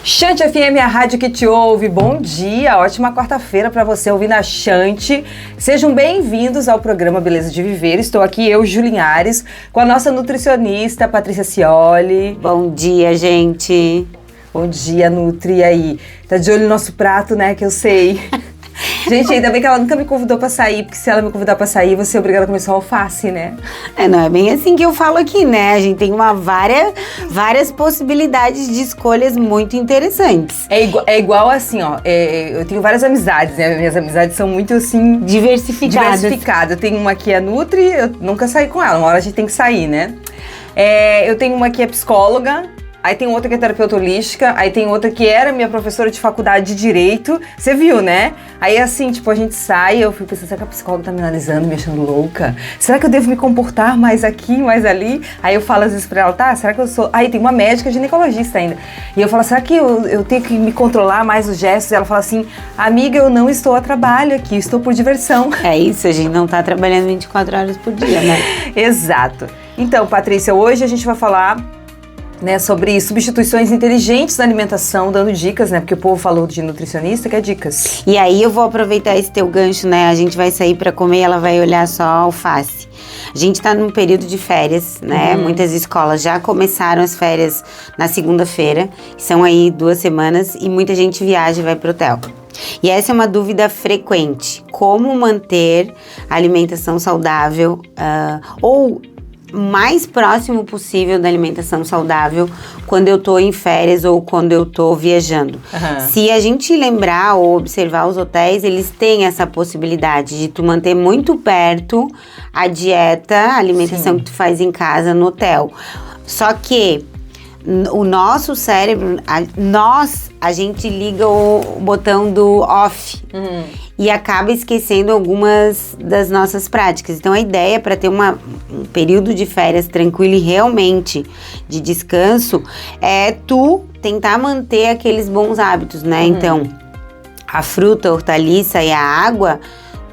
Chante FM, a rádio que te ouve. Bom dia, ótima quarta-feira para você ouvir na Chante. Sejam bem-vindos ao programa Beleza de Viver. Estou aqui, eu, Julinhares, com a nossa nutricionista, Patrícia Cioli. Bom dia, gente. Bom dia, Nutri. E aí? Tá de olho no nosso prato, né? Que eu sei. Gente, ainda bem que ela nunca me convidou pra sair, porque se ela me convidar pra sair, você é obrigada a comer só alface, né? Não é bem assim que eu falo aqui, né? A gente tem várias possibilidades de escolhas muito interessantes. É igual assim, ó, eu tenho várias amizades, né? Minhas amizades são muito, assim... Diversificadas. Eu tenho uma que é Nutri, eu nunca saí com ela, uma hora a gente tem que sair, né? Eu tenho uma que é psicóloga. Aí tem outra que é terapeuta holística, aí tem outra que era minha professora de faculdade de Direito. Você viu, né? Aí assim, tipo, a gente sai, eu fico pensando, será que a psicóloga tá me analisando, me achando louca? Será que eu devo me comportar mais aqui, mais ali? Aí eu falo às vezes pra ela, tá, será que eu sou... Aí tem uma médica ginecologista ainda. E eu falo, será que eu tenho que me controlar mais os gestos? E ela fala assim, amiga, eu não estou a trabalho aqui, estou por diversão. É isso, a gente não tá trabalhando 24 horas por dia, né? Exato. Então, Patrícia, hoje a gente vai falar... né, sobre substituições inteligentes na alimentação, dando dicas, né, porque o povo falou de nutricionista, quer dicas. E aí eu vou aproveitar esse teu gancho, né, a gente vai sair pra comer e ela vai olhar só a alface. A gente tá num período de férias, né, muitas escolas já começaram as férias na segunda-feira, são aí 2 semanas e muita gente viaja e vai pro hotel. E essa é uma dúvida frequente, como manter a alimentação saudável ou mais próximo possível da alimentação saudável quando eu tô em férias ou quando eu tô viajando. Se a gente lembrar ou observar os hotéis, eles têm essa possibilidade de tu manter muito perto a dieta, a alimentação que tu faz em casa no hotel. Só que o nosso cérebro, a gente liga o botão do off e acaba esquecendo algumas das nossas práticas. Então a ideia para ter um período de férias tranquilo e realmente de descanso é tu tentar manter aqueles bons hábitos, né? Então a fruta, a hortaliça e a água,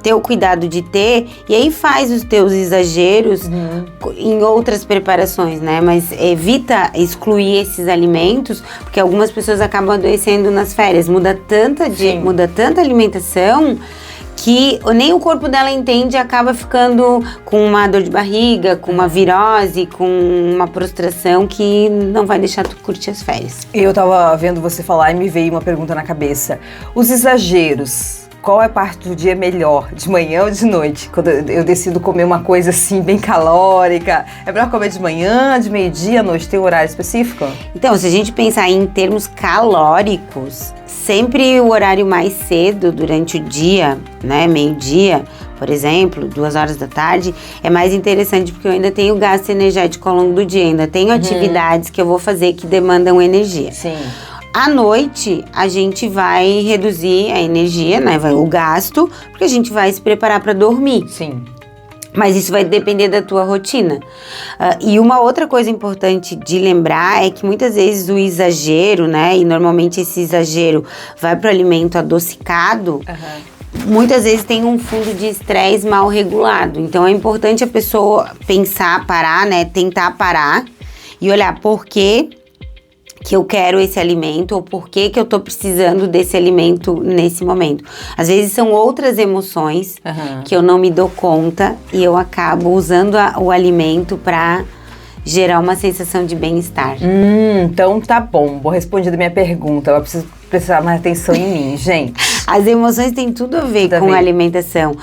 ter o cuidado de ter, e aí faz os teus exageros em outras preparações, né? Mas evita excluir esses alimentos, porque algumas pessoas acabam adoecendo nas férias. Muda tanta alimentação que nem o corpo dela entende e acaba ficando com uma dor de barriga, com uma virose, com uma prostração que não vai deixar tu curtir as férias. Eu tava vendo você falar e me veio uma pergunta na cabeça. Os exageros... Qual é a parte do dia melhor, de manhã ou de noite? Quando eu decido comer uma coisa assim, bem calórica, é melhor comer de manhã, de meio-dia, à noite? Tem um horário específico? Então, se a gente pensar em termos calóricos, sempre o horário mais cedo durante o dia, né, meio-dia, por exemplo, 2 horas da tarde, é mais interessante porque eu ainda tenho gasto energético ao longo do dia, ainda tenho atividades que eu vou fazer que demandam energia. Sim. À noite, a gente vai reduzir a energia, né, o gasto, porque a gente vai se preparar para dormir. Sim. Mas isso vai depender da tua rotina. E uma outra coisa importante de lembrar é que muitas vezes o exagero, né, e normalmente esse exagero vai para o alimento adocicado, muitas vezes tem um fundo de estresse mal regulado. Então é importante a pessoa pensar, parar, né, tentar parar e olhar por que eu quero esse alimento ou por que eu tô precisando desse alimento nesse momento. Às vezes são outras emoções que eu não me dou conta e eu acabo usando o alimento para gerar uma sensação de bem-estar. Então tá bom, vou responder a minha pergunta. Eu preciso prestar mais atenção em mim, gente. As emoções têm tudo a ver com a alimentação.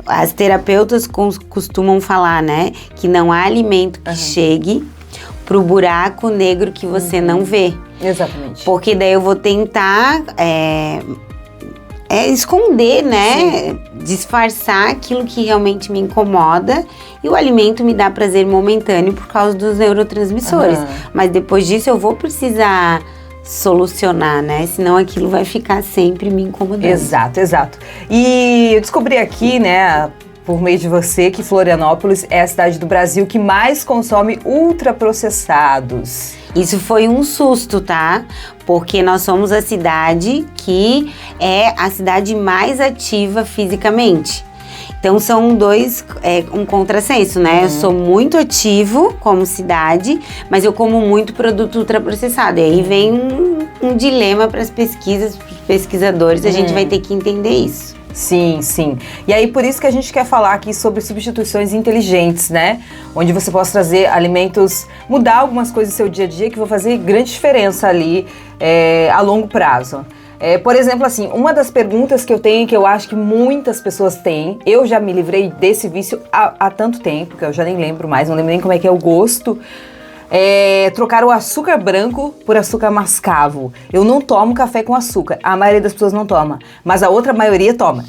As terapeutas costumam falar, né, que não há alimento que chegue pro buraco negro que você não vê. Exatamente. Porque daí eu vou tentar esconder, né? Disfarçar aquilo que realmente me incomoda e o alimento me dá prazer momentâneo por causa dos neurotransmissores. Mas depois disso eu vou precisar solucionar, né? Senão aquilo vai ficar sempre me incomodando. Exato. E eu descobri aqui, né, por meio de você, que Florianópolis é a cidade do Brasil que mais consome ultraprocessados. Isso foi um susto, tá? Porque nós somos a cidade que é a cidade mais ativa fisicamente. Então são um contrassenso, né? Eu sou muito ativo como cidade, mas eu como muito produto ultraprocessado. E aí vem um dilema para as pesquisas, para os pesquisadores, a gente vai ter que entender isso. Sim, sim. E aí, por isso que a gente quer falar aqui sobre substituições inteligentes, né? Onde você possa trazer alimentos, mudar algumas coisas do seu dia a dia que vão fazer grande diferença ali a longo prazo. Por exemplo, assim, uma das perguntas que eu tenho, que eu acho que muitas pessoas têm, eu já me livrei desse vício há tanto tempo, que eu já nem lembro mais, não lembro nem como é que é o gosto, trocar o açúcar branco por açúcar mascavo. Eu não tomo café com açúcar, a maioria das pessoas não toma, mas a outra maioria toma.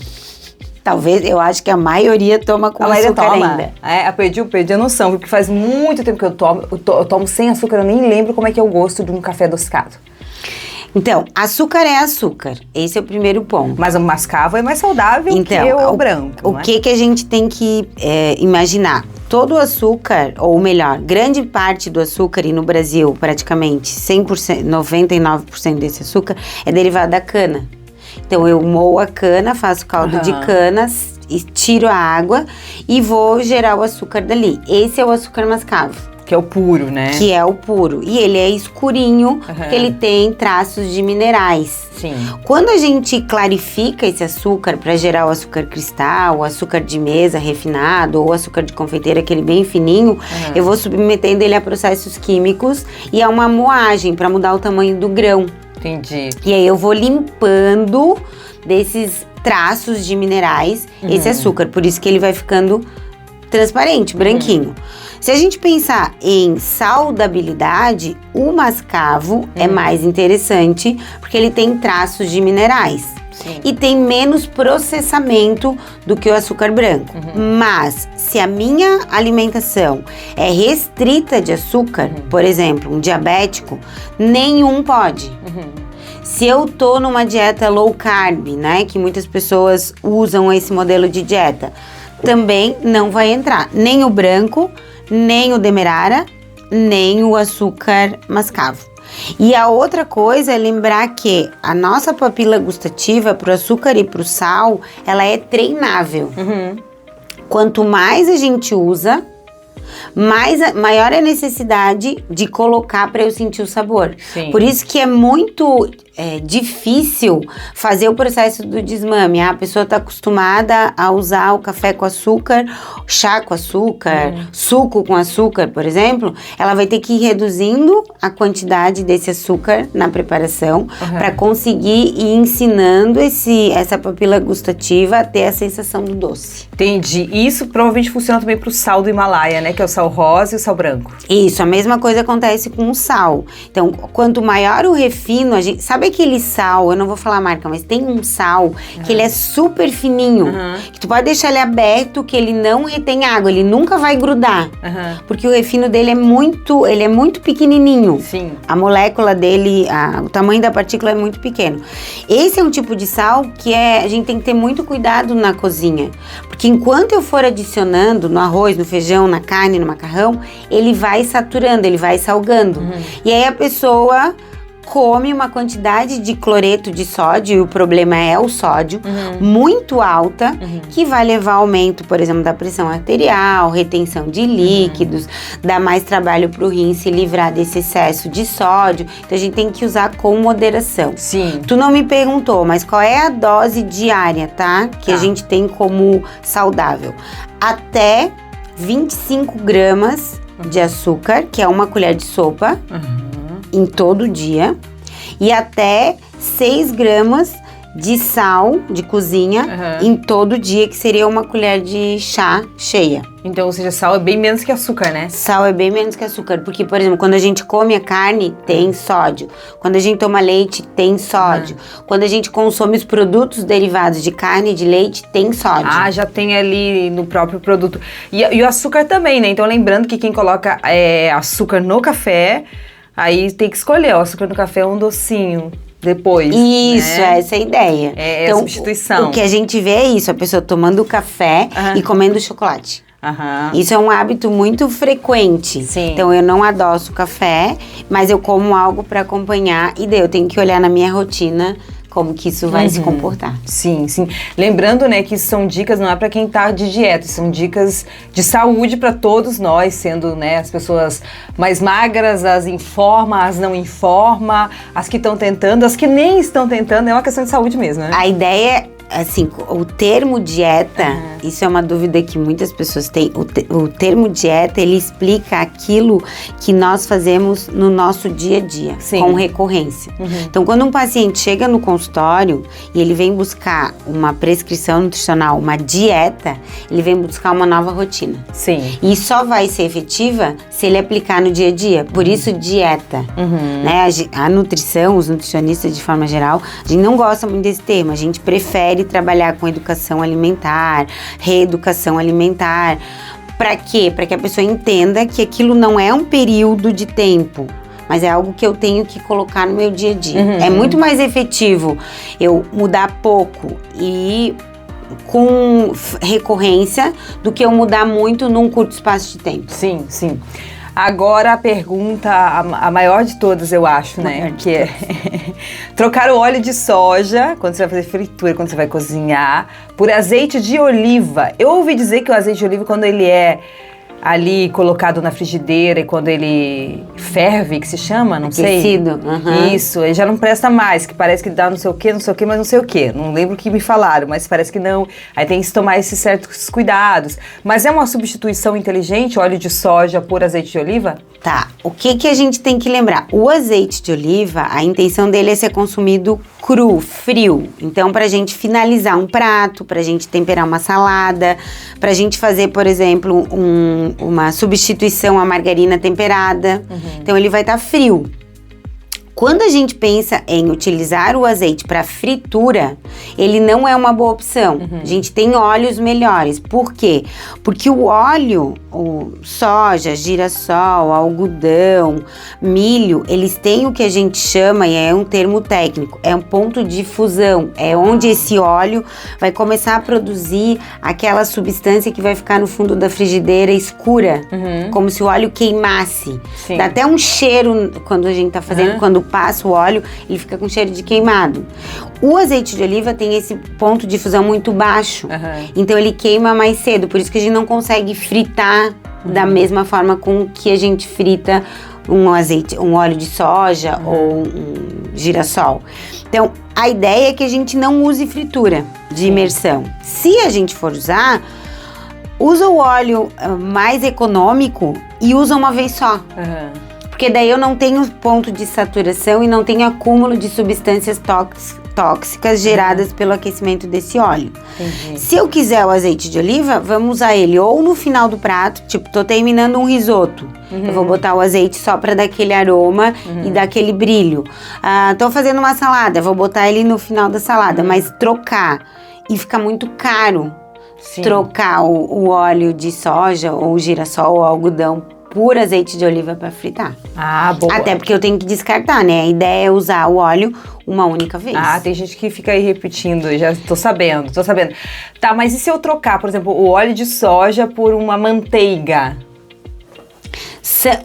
Talvez, eu acho que a maioria toma com açúcar ainda. Eu perdi a noção, porque faz muito tempo que eu tomo sem açúcar, eu nem lembro como é que é o gosto de um café adocicado. Então, açúcar é açúcar, esse é o primeiro ponto. Mas o mascavo é mais saudável que o branco, o que a gente tem que imaginar? Todo o açúcar, ou melhor, grande parte do açúcar, e no Brasil praticamente 100%, 99% desse açúcar é derivado da cana. Então eu moo a cana, faço caldo de cana, e tiro a água e vou gerar o açúcar dali. Esse é o açúcar mascavo. Que é o puro, né? Que é o puro. E ele é escurinho, porque ele tem traços de minerais. Sim. Quando a gente clarifica esse açúcar para gerar o açúcar cristal, o açúcar de mesa refinado, ou o açúcar de confeiteira, aquele bem fininho, eu vou submetendo ele a processos químicos e a uma moagem para mudar o tamanho do grão. Entendi. E aí eu vou limpando desses traços de minerais esse açúcar. Por isso que ele vai ficando transparente, branquinho. Se a gente pensar em saudabilidade, o mascavo é mais interessante porque ele tem traços de minerais. Sim. E tem menos processamento do que o açúcar branco. Mas se a minha alimentação é restrita de açúcar, por exemplo, um diabético, nenhum pode. Se eu tô numa dieta low carb, né, que muitas pessoas usam esse modelo de dieta, também não vai entrar nem o branco, nem o demerara, nem o açúcar mascavo. E a outra coisa é lembrar que a nossa papila gustativa para o açúcar e para o sal, ela é treinável. Quanto mais a gente usa, maior é a necessidade de colocar para eu sentir o sabor. Sim. Por isso que é muito difícil fazer o processo do desmame. A pessoa está acostumada a usar o café com açúcar, chá com açúcar, suco com açúcar, por exemplo. Ela vai ter que ir reduzindo a quantidade desse açúcar na preparação para conseguir ir ensinando essa papila gustativa a ter a sensação do doce. Entendi. E isso provavelmente funciona também para o sal do Himalaia, né? Que é o sal rosa e o sal branco. Isso, a mesma coisa acontece com o sal. Então, quanto maior o refino, sabe aquele sal, eu não vou falar a marca, mas tem um sal que ele é super fininho, que tu pode deixar ele aberto, que ele não retém água, ele nunca vai grudar, porque o refino dele é muito pequenininho. Sim. A molécula dele, o tamanho da partícula é muito pequeno. Esse é um tipo de sal que a gente tem que ter muito cuidado na cozinha, porque enquanto eu for adicionando no arroz, no feijão, na carne, no macarrão, ele vai saturando, ele vai salgando. E aí a pessoa come uma quantidade de cloreto de sódio, e o problema é o sódio, muito alta, que vai levar ao aumento, por exemplo, da pressão arterial, retenção de líquidos, dá mais trabalho para o rim se livrar desse excesso de sódio. Então a gente tem que usar com moderação. Sim. Tu não me perguntou, mas qual é a dose diária, tá? Que a gente tem como saudável? Até 25 gramas de açúcar, que é uma colher de sopa, em todo dia, e até 6 gramas de sal de cozinha em todo dia, que seria uma colher de chá cheia. Então, ou seja, sal é bem menos que açúcar, né? Sal é bem menos que açúcar, porque, por exemplo, quando a gente come a carne, tem sódio. Quando a gente toma leite, tem sódio. Quando a gente consome os produtos derivados de carne e de leite, tem sódio. Ah, já tem ali no próprio produto. E o açúcar também, né? Então, lembrando que quem coloca açúcar no café, aí tem que escolher. O açúcar no café é um docinho depois. Isso, né? Essa é a ideia. Então, a substituição. O que a gente vê é isso, a pessoa tomando café e comendo chocolate. Isso é um hábito muito frequente. Sim. Então eu não adoço café, mas eu como algo para acompanhar, e daí eu tenho que olhar na minha rotina como que isso vai se comportar. Sim, sim. Lembrando, né, que isso são dicas, não é para quem tá de dieta, são dicas de saúde para todos nós, sendo, né, as pessoas mais magras, as em forma, as não em forma, as que estão tentando, as que nem estão tentando, é uma questão de saúde mesmo, né? A ideia assim, o termo dieta, isso é uma dúvida que muitas pessoas têm. O termo dieta, ele explica aquilo que nós fazemos no nosso dia a dia, com recorrência. Então, quando um paciente chega no consultório e ele vem buscar uma prescrição nutricional, uma dieta, ele vem buscar uma nova rotina. Sim. E só vai ser efetiva se ele aplicar no dia a dia. Por isso, dieta. Né? A nutrição, os nutricionistas de forma geral, a gente não gosta muito desse termo. A gente prefere trabalhar com educação alimentar, reeducação alimentar. Para quê? Para que a pessoa entenda que aquilo não é um período de tempo, mas é algo que eu tenho que colocar no meu dia a dia. É muito mais efetivo eu mudar pouco e com recorrência do que eu mudar muito num curto espaço de tempo. Sim, sim. Agora a pergunta, a maior de todas, eu acho, né? Que é trocar o óleo de soja, quando você vai fazer fritura, quando você vai cozinhar, por azeite de oliva. Eu ouvi dizer que o azeite de oliva, quando ele é ali colocado na frigideira e quando ele ferve, que se chama, não sei. Aquecido. Isso, ele já não presta mais, que parece que dá não sei o que, mas não sei o que. Não lembro o que me falaram, mas parece que não. Aí tem que tomar esses certos cuidados. Mas é uma substituição inteligente, óleo de soja por azeite de oliva? Tá, o que a gente tem que lembrar? O azeite de oliva, a intenção dele é ser consumido cru, frio. Então, pra gente finalizar um prato, pra gente temperar uma salada, pra gente fazer, por exemplo, uma substituição à margarina temperada. Então, ele vai estar frio. Quando a gente pensa em utilizar o azeite para fritura, ele não é uma boa opção. A gente tem óleos melhores. Por quê? Porque o óleo, o soja, girassol, algodão, milho, eles têm o que a gente chama, e é um termo técnico, é um ponto de fusão. É onde esse óleo vai começar a produzir aquela substância que vai ficar no fundo da frigideira escura, como se o óleo queimasse. Dá até um cheiro quando a gente tá fazendo, quando passa o óleo, ele fica com cheiro de queimado. O azeite de oliva tem esse ponto de fusão muito baixo, então ele queima mais cedo, por isso que a gente não consegue fritar da mesma forma com que a gente frita um óleo de soja ou um girassol. Então, a ideia é que a gente não use fritura de imersão. Se a gente for usar, usa o óleo mais econômico e usa uma vez só. Porque daí eu não tenho ponto de saturação e não tenho acúmulo de substâncias tóxicas geradas pelo aquecimento desse óleo. Se eu quiser o azeite de oliva, vamos usar ele ou no final do prato, tipo, tô terminando um risoto. Eu vou botar o azeite só para dar aquele aroma e dar aquele brilho. Tô fazendo uma salada, vou botar ele no final da salada, mas trocar. E fica muito caro trocar o óleo de soja ou girassol ou algodão por azeite de oliva para fritar. Boa. Até porque eu tenho que descartar, né? A ideia é usar o óleo uma única vez. Tem gente que fica aí repetindo, já tô sabendo. Tá, mas e se eu trocar, por exemplo, o óleo de soja por uma manteiga?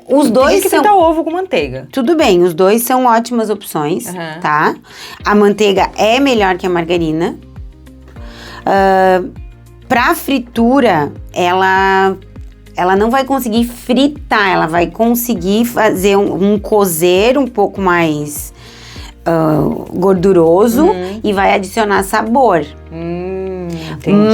Os dois tem que fritar ovo com manteiga. Tudo bem, os dois são ótimas opções, tá? A manteiga é melhor que a margarina. Pra fritura, ela não vai conseguir fritar, ela vai conseguir fazer um cozer um pouco mais gorduroso e vai adicionar sabor.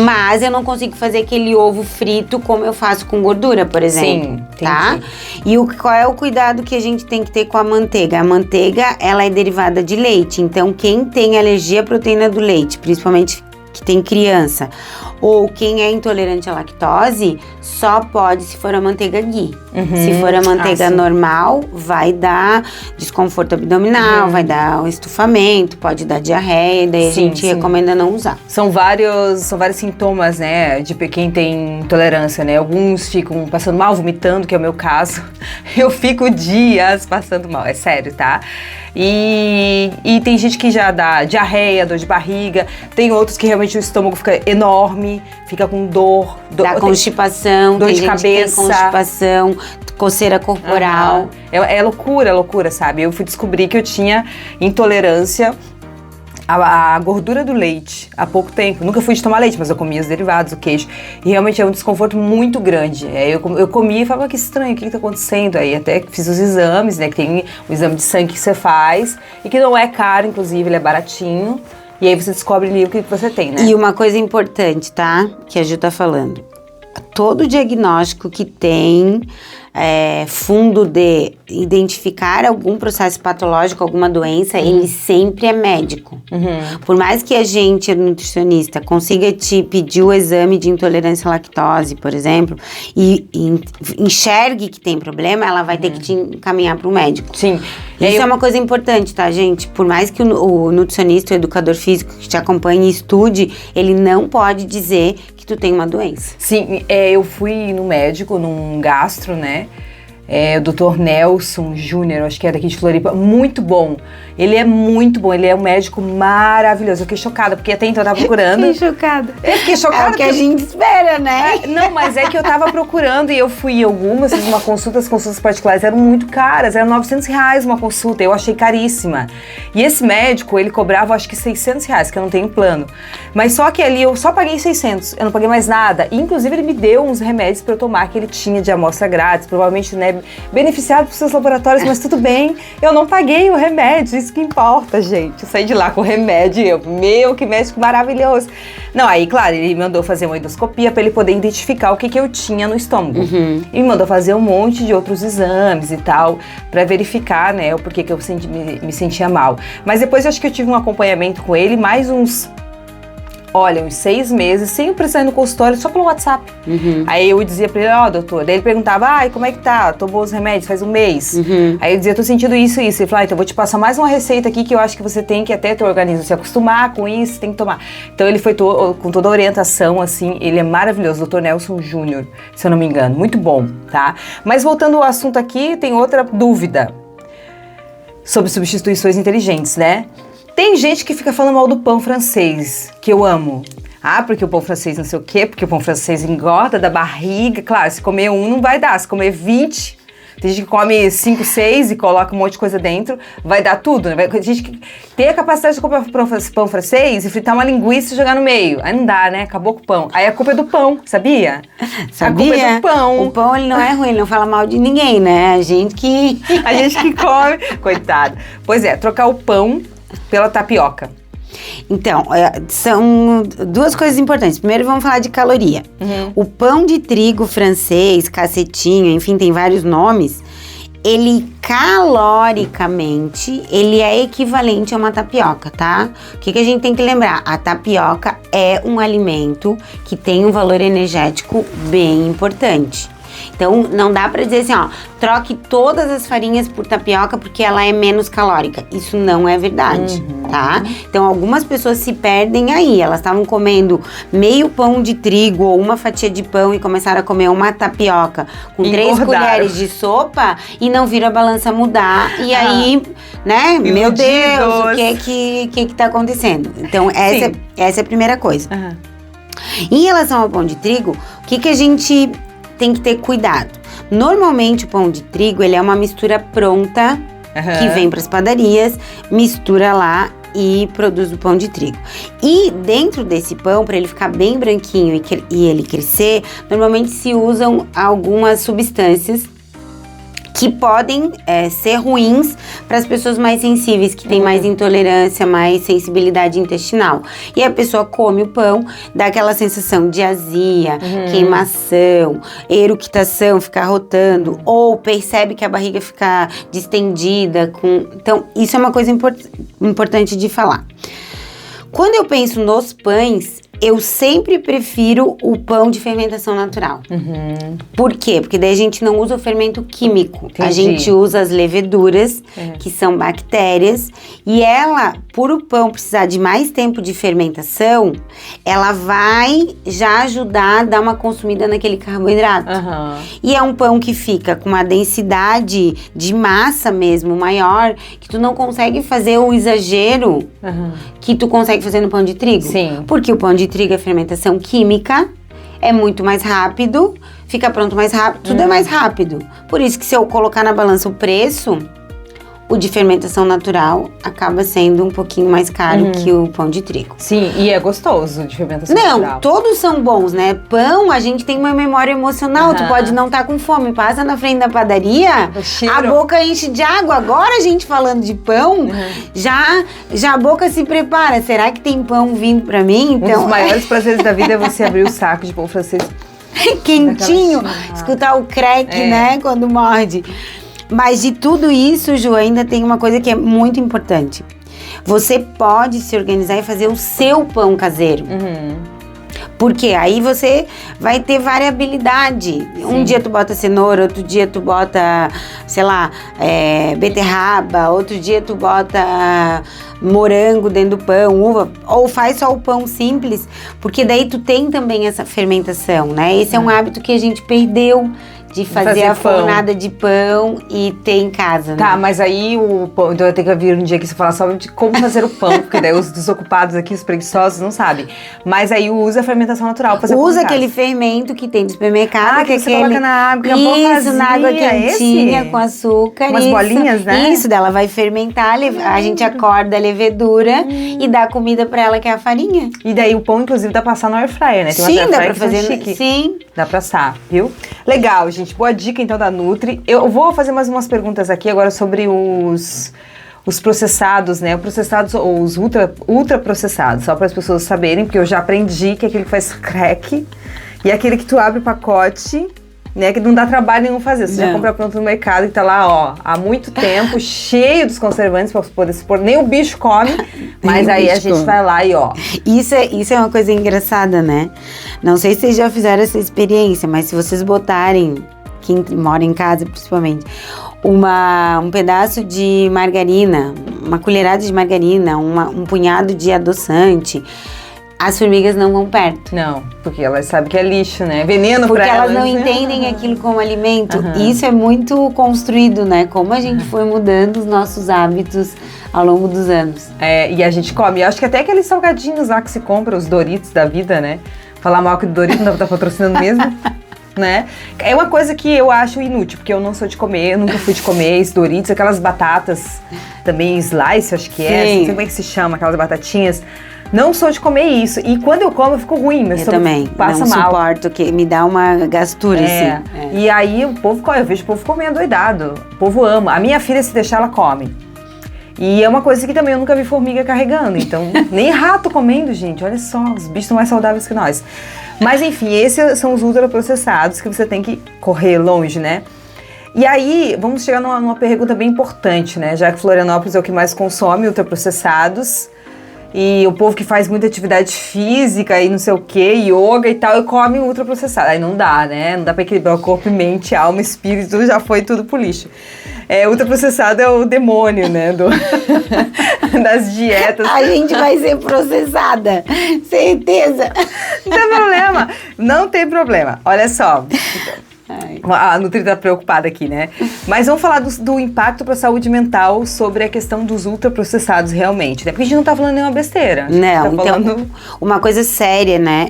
Mas eu não consigo fazer aquele ovo frito como eu faço com gordura, por exemplo. Sim, tá? E qual é o cuidado que a gente tem que ter com a manteiga? A manteiga, ela é derivada de leite, então quem tem alergia à proteína do leite, principalmente que tem criança, ou quem é intolerante à lactose, só pode se for a manteiga ghee. Se for a manteiga normal, vai dar desconforto abdominal, vai dar estufamento, pode dar diarreia, daí a gente recomenda não usar. São vários sintomas, né, de quem tem intolerância, né? Alguns ficam passando mal, vomitando, que é o meu caso. Eu fico dias passando mal, é sério, tá? E tem gente que já dá diarreia, dor de barriga, tem outros que realmente o estômago fica enorme, fica com dor. Dá constipação, dor de cabeça. Tem constipação, coceira corporal. É loucura, sabe? Eu fui descobrir que eu tinha intolerância a gordura do leite há pouco tempo. Nunca fui de tomar leite, mas eu comia os derivados, o queijo. E realmente é um desconforto muito grande. Aí eu comia e falava, que estranho, o que tá acontecendo? Aí até fiz os exames, né? Que tem o exame de sangue que você faz. E que não é caro, inclusive, ele é baratinho. E aí você descobre ali o que você tem, né? E uma coisa importante, tá? Que a Ju tá falando. Todo diagnóstico que tem fundo de identificar algum processo patológico, alguma doença, ele sempre é médico. Por mais que a gente, nutricionista, consiga te pedir o exame de intolerância à lactose, por exemplo, e enxergue que tem problema, ela vai ter que te encaminhar para o médico. Sim. Isso é uma coisa importante, tá, gente? Por mais que o nutricionista, o educador físico que te acompanhe e estude, ele não pode dizer que tu tem uma doença. Sim, eu fui no médico, num gastro, né? O Dr. Nelson Júnior, acho que é daqui de Floripa, muito bom. Ele é muito bom, ele é um médico maravilhoso. Eu fiquei chocada, porque até então eu tava procurando. Fiquei chocada. Eu fiquei chocada. É o que a gente espera, né? Não, mas é que eu tava procurando e eu fui em algumas, fiz uma consulta, as consultas particulares eram muito caras, eram R$900 uma consulta, eu achei caríssima. E esse médico, ele cobrava acho que R$600, que eu não tenho plano. Mas só que ali eu só paguei 600, eu não paguei mais nada. E, inclusive ele me deu uns remédios pra eu tomar, que ele tinha de amostra grátis, provavelmente, né, beneficiado pros seus laboratórios, mas tudo bem, eu não paguei o remédio, isso que importa, gente. Eu saí de lá com o remédio e que médico maravilhoso. Não, aí, claro, ele mandou fazer uma endoscopia pra ele poder identificar o que eu tinha no estômago. E me mandou fazer um monte de outros exames e tal, pra verificar, né, o porquê que eu me sentia mal. Mas depois eu acho que eu tive um acompanhamento com ele, mais uns 6 meses, sem precisar ir no consultório, só pelo WhatsApp. Aí eu dizia pra ele, doutor, daí ele perguntava, como é que tá? Tomou os remédios faz um mês. Aí eu dizia, tô sentindo isso. Ele falou, então eu vou te passar mais uma receita aqui que eu acho que você tem que até teu organismo se acostumar com isso, tem que tomar. Então ele foi com toda a orientação, assim, ele é maravilhoso, Dr. Nelson Júnior, se eu não me engano, muito bom, tá? Mas voltando ao assunto aqui, tem outra dúvida sobre substituições inteligentes, né? Tem gente que fica falando mal do pão francês, que eu amo. Porque o pão francês não sei o quê, porque o pão francês engorda da barriga. Claro, se comer um não vai dar, se comer 20, tem gente que come 5, 6 e coloca um monte de coisa dentro, vai dar tudo, né? Tem gente que tem a capacidade de comer pão francês e fritar uma linguiça e jogar no meio. Aí não dá, né? Acabou com o pão. Aí a culpa é do pão, sabia? Sabia? A culpa é do pão. O pão, ele não é ruim, ele não fala mal de ninguém, né? A gente que come. Coitado. Pois é, trocar o pão pela tapioca. Então, são duas coisas importantes. Primeiro, vamos falar de caloria. O pão de trigo francês, cacetinho, enfim, tem vários nomes. Ele, caloricamente, ele é equivalente a uma tapioca, tá? O que a gente tem que lembrar? A tapioca é um alimento que tem um valor energético bem importante. Então, não dá pra dizer assim, troque todas as farinhas por tapioca porque ela é menos calórica. Isso não é verdade, tá? Então, algumas pessoas se perdem aí. Elas estavam comendo meio pão de trigo ou uma fatia de pão e começaram a comer uma tapioca com 3 colheres de sopa e não viram a balança mudar. E aí, né? Meu Deus, o que tá acontecendo? Então, essa é a primeira coisa. Em relação ao pão de trigo, o que a gente tem que ter cuidado? Normalmente o pão de trigo, ele é uma mistura pronta, que vem para as padarias, mistura lá e produz o pão de trigo. E dentro desse pão, para ele ficar bem branquinho e ele crescer, normalmente se usam algumas substâncias que podem ser ruins para as pessoas mais sensíveis, que têm mais intolerância, mais sensibilidade intestinal. E a pessoa come o pão, dá aquela sensação de azia, queimação, eructação, ficar rotando, ou percebe que a barriga fica distendida. Então, isso é uma coisa importante de falar. Quando eu penso nos pães, eu sempre prefiro o pão de fermentação natural. Por quê? Porque daí a gente não usa o fermento químico. Entendi. A gente usa as leveduras, que são bactérias. E ela, por o pão precisar de mais tempo de fermentação, ela vai já ajudar a dar uma consumida naquele carboidrato. E é um pão que fica com uma densidade de massa mesmo maior, que tu não consegue fazer o exagero que tu consegue fazer no pão de trigo. Sim. Porque o pão de trigo é fermentação química, é muito mais rápido, fica pronto mais rápido, tudo é mais rápido. Por isso que se eu colocar na balança o preço, o de fermentação natural acaba sendo um pouquinho mais caro que o pão de trigo. Sim, e é gostoso de fermentação natural. Não, todos são bons, né? Pão, a gente tem uma memória emocional. Tu pode não estar com fome, passa na frente da padaria, a boca enche de água. Agora a gente falando de pão, já a boca se prepara. Será que tem pão vindo pra mim? Então, um dos maiores prazeres da vida é você abrir o saco de pão francês. Quentinho, escutar o crack, né, quando morde. Mas de tudo isso, Ju, ainda tem uma coisa que é muito importante. Você pode se organizar e fazer o seu pão caseiro. Porque aí você vai ter variabilidade. Sim. Um dia tu bota cenoura, outro dia tu bota, sei lá, beterraba, outro dia tu bota morango dentro do pão, uva, ou faz só o pão simples, porque daí tu tem também essa fermentação, né? Esse é um hábito que a gente perdeu de fazer a fornada de pão e ter em casa, né? Tá, mas aí o pão, então eu tenho que vir um dia aqui você falar só de como fazer o pão, porque daí os desocupados aqui, os preguiçosos, não sabem. Mas aí usa a fermentação natural pra fazer o pão. Usa aquele fermento que tem do supermercado, que você coloca na água, que isso, na água quentinha, com açúcar. Umas bolinhas, né? Isso, dela vai fermentar, a gente acorda a levedura e dá comida pra ela, que é a farinha. E daí o pão, inclusive, dá pra assar no air fryer, né? Tem sim, dá pra fazer, chique. Sim. Dá pra assar, viu? Legal, gente. Boa dica, então, da Nutri. Eu vou fazer mais umas perguntas aqui agora sobre os processados, né? Os ultraprocessados, só para as pessoas saberem, porque eu já aprendi que aquele que faz crack e aquele que tu abre o pacote, né? Que não dá trabalho nenhum fazer. Você já compra pronto no mercado e tá lá, ó, há muito tempo, cheio dos conservantes para poder se pôr. Nem o bicho come, mas aí a gente vai lá e ó. Isso é uma coisa engraçada, né? Não sei se vocês já fizeram essa experiência, mas se vocês botarem, quem mora em casa principalmente, um pedaço de margarina, uma colherada de margarina, um punhado de adoçante, as formigas não vão perto. Não, porque elas sabem que é lixo, né? Veneno pra elas. Porque elas não entendem aquilo como alimento. E isso é muito construído, né? Como a gente foi mudando os nossos hábitos ao longo dos anos. E a gente come. Eu acho que até aqueles salgadinhos lá que se compra, os Doritos da vida, né? Falar mal que o Dorito não tá patrocinando mesmo. Né? É uma coisa que eu acho inútil, porque eu não sou de comer, eu nunca fui de comer esses Doritos, aquelas batatas também slice, acho que não sei como é que se chama, aquelas batatinhas. Não sou de comer isso. E quando eu como, eu fico ruim. Meu estômago também passa não mal. Suporto, que me dá uma gastura, assim. E aí o povo, eu vejo o povo comendo doidado. O povo ama. A minha filha, se deixar, ela come. E é uma coisa que também eu nunca vi formiga carregando. Então, nem rato comendo, gente. Olha só, os bichos são mais saudáveis que nós. Mas enfim, esses são os ultraprocessados que você tem que correr longe, né? E aí, vamos chegar numa pergunta bem importante, né? Já que Florianópolis é o que mais consome ultraprocessados. E o povo que faz muita atividade física e não sei o que, yoga e tal, e come ultraprocessado. Aí não dá, né? Não dá pra equilibrar o corpo e mente, alma, espírito, já foi tudo pro lixo. Ultraprocessado é o demônio, né? Das dietas. A gente vai ser processada, certeza. Não tem problema, não tem problema. Olha só. A Nutri tá preocupada aqui, né? Mas vamos falar do impacto para a saúde mental sobre a questão dos ultraprocessados realmente, né? Porque a gente não tá falando nenhuma besteira. Não, então, uma coisa séria, né?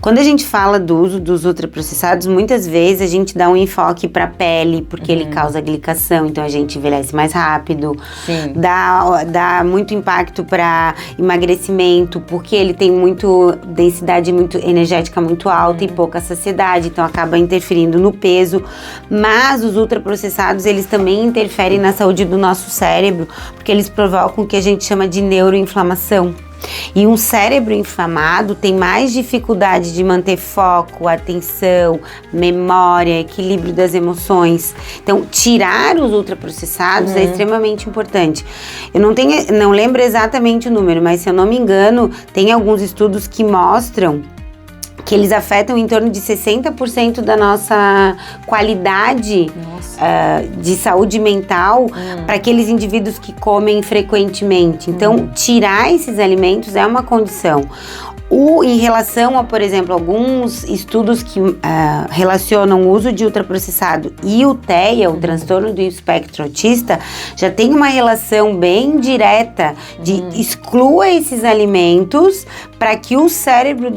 Quando a gente fala do uso dos ultraprocessados, muitas vezes a gente dá um enfoque para a pele, porque ele causa glicação, então a gente envelhece mais rápido. Sim. Dá muito impacto para emagrecimento, porque ele tem densidade muito energética muito alta e pouca saciedade, então acaba interferindo no peso. Mas os ultraprocessados, eles também interferem na saúde do nosso cérebro, porque eles provocam o que a gente chama de neuroinflamação. E um cérebro inflamado tem mais dificuldade de manter foco, atenção, memória, equilíbrio das emoções. Então, tirar os ultraprocessados é extremamente importante. Eu não lembro exatamente o número, mas se eu não me engano, tem alguns estudos que mostram que eles afetam em torno de 60% da nossa qualidade de saúde mental para aqueles indivíduos que comem frequentemente. Então, tirar esses alimentos é uma condição. Em relação a, por exemplo, alguns estudos que relacionam o uso de ultraprocessado e o TEA, o transtorno do espectro autista, já tem uma relação bem direta de exclua esses alimentos para que o cérebro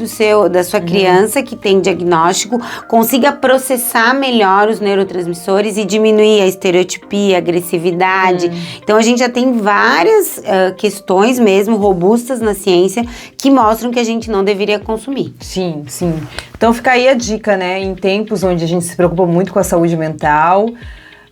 da sua criança que tem diagnóstico consiga processar melhor os neurotransmissores e diminuir a estereotipia, a agressividade. Então a gente já tem várias questões mesmo robustas na ciência que mostram que a gente não deveria consumir. Sim, sim. Então fica aí a dica, né? Em tempos onde a gente se preocupa muito com a saúde mental,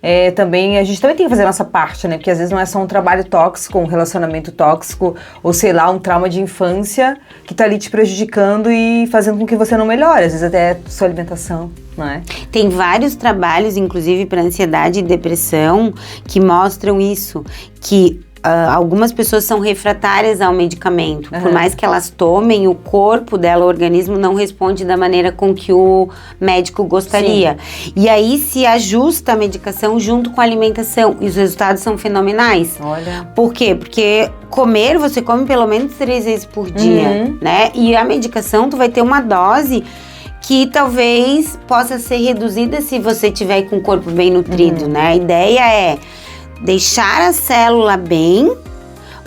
a gente também tem que fazer a nossa parte, né? Porque às vezes não é só um trabalho tóxico, um relacionamento tóxico, ou sei lá, um trauma de infância que tá ali te prejudicando e fazendo com que você não melhore, às vezes até a sua alimentação, não é? Tem vários trabalhos, inclusive para ansiedade e depressão, que mostram isso, que algumas pessoas são refratárias ao medicamento. Por mais que elas tomem, o corpo dela, o organismo, não responde da maneira com que o médico gostaria. Sim. E aí se ajusta a medicação junto com a alimentação. E os resultados são fenomenais. Olha. Por quê? Porque você come pelo menos 3 vezes por dia, né? E a medicação, tu vai ter uma dose que talvez possa ser reduzida se você tiver com o corpo bem nutrido, né? A ideia é deixar a célula bem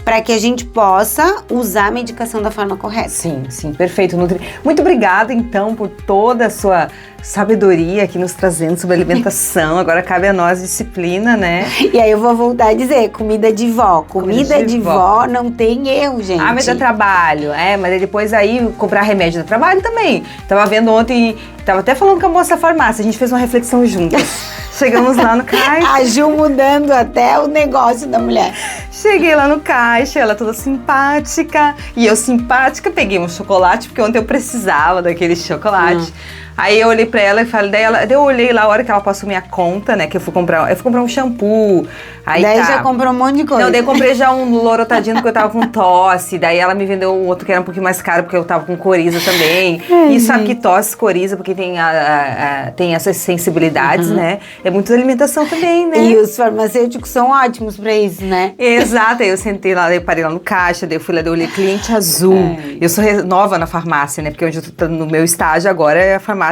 para que a gente possa usar a medicação da forma correta. Sim, sim, perfeito, Nutri. Muito obrigada, então, por toda a sua sabedoria aqui nos trazendo sobre alimentação. Agora cabe a nós disciplina, né? E aí eu vou voltar a dizer, comida de vó. Comida de vó não tem erro, gente. Ah, mas dá trabalho. Mas aí depois comprar remédio dá trabalho também. Tava vendo ontem, tava até falando com a moça da farmácia, a gente fez uma reflexão juntas. Chegamos lá no caixa. A Ju mudando até o negócio da mulher. Cheguei lá no caixa, ela toda simpática. E eu simpática, peguei um chocolate, porque ontem eu precisava daquele chocolate. Aí eu olhei pra ela e falei, daí eu olhei lá a hora que ela passou minha conta, né? Que eu fui comprar um shampoo. Aí daí já comprou um monte de coisa. Não, daí eu comprei já um Loratadine porque eu tava com tosse. Daí ela me vendeu um outro que era um pouquinho mais caro porque eu tava com coriza também. E sabe que tosse, coriza, porque tem essas sensibilidades, né? É muito alimentação também, né? E os farmacêuticos são ótimos pra isso, né? Exato, aí eu sentei lá, eu parei lá no caixa, daí eu fui lá, daí eu olhei cliente azul. Eu sou nova na farmácia, né? Porque onde eu tô no meu estágio agora é a farmácia.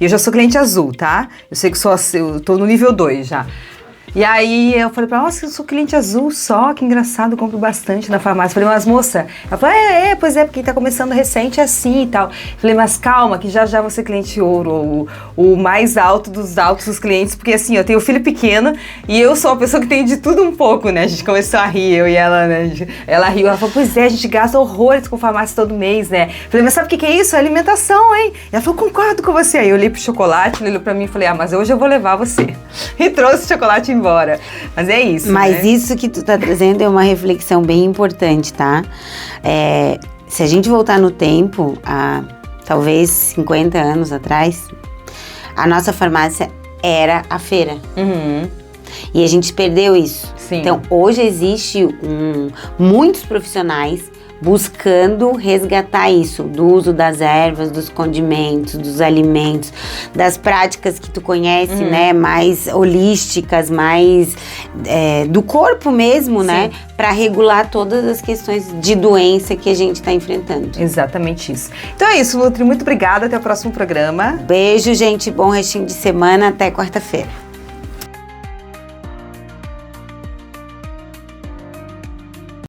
E eu já sou cliente azul, tá? Eu sei que eu tô no nível 2 já. E aí eu falei pra ela, nossa, eu sou cliente azul só, que engraçado, eu compro bastante na farmácia. Falei, mas moça, ela falou, pois é, porque tá começando recente assim e tal. Falei, mas calma, que já vou ser cliente ouro, o mais alto dos altos dos clientes, porque assim, eu tenho filho pequeno e eu sou uma pessoa que tem de tudo um pouco, né? A gente começou a rir, eu e ela, né? Ela riu, ela falou, pois é, a gente gasta horrores com farmácia todo mês, né? Falei, mas sabe o que é isso? É alimentação, hein? E ela falou, concordo com você. Aí eu olhei pro chocolate, ele olhou pra mim e falei, mas hoje eu vou levar você. E trouxe o chocolate embora. Mas é isso, Mas né? Isso que tu tá trazendo é uma reflexão bem importante, tá? Se a gente voltar no tempo, há talvez 50 anos atrás, a nossa farmácia era a feira. E a gente perdeu isso. Sim. Então, hoje existe muitos profissionais buscando resgatar isso, do uso das ervas, dos condimentos, dos alimentos, das práticas que tu conhece, né, mais holísticas, mais do corpo mesmo, né, para regular todas as questões de doença que a gente está enfrentando. Exatamente isso. Então é isso, Nutri, muito obrigada, até o próximo programa. Beijo, gente, bom restinho de semana, até quarta-feira.